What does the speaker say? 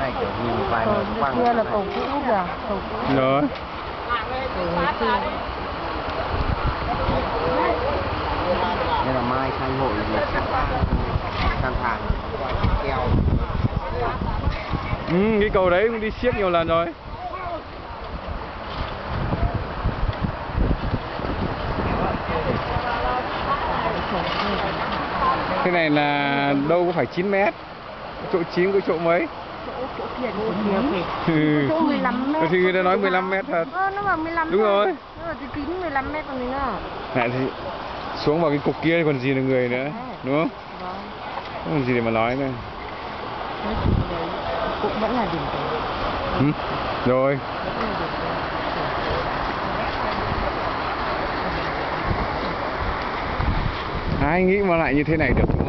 này kiểu nhìn vài người quăng kia là cầu cũ kìa, cầu cũ. Đó. Đây là mai khai hội gì san thàng keo. Cái cầu đấy cũng đi xiếc nhiều lần rồi. Cái này là đâu có phải 9 mét, chỗ 9 có chỗ mấy? Chỗ kia kìa. Chỗ 15 mét. Thì người ta nói 15 mét thật. Nó bảo 15 Đúng rồi. Nó bảo từ 9 15 mét còn gì nữa. Lại thì xuống vào cái cục kia còn gì là người nữa, đúng không? Vâng. Không còn gì để mà nói nữa. Cũng vẫn là điểm Ừ. Rồi. Ai nghĩ mà lại như thế này được?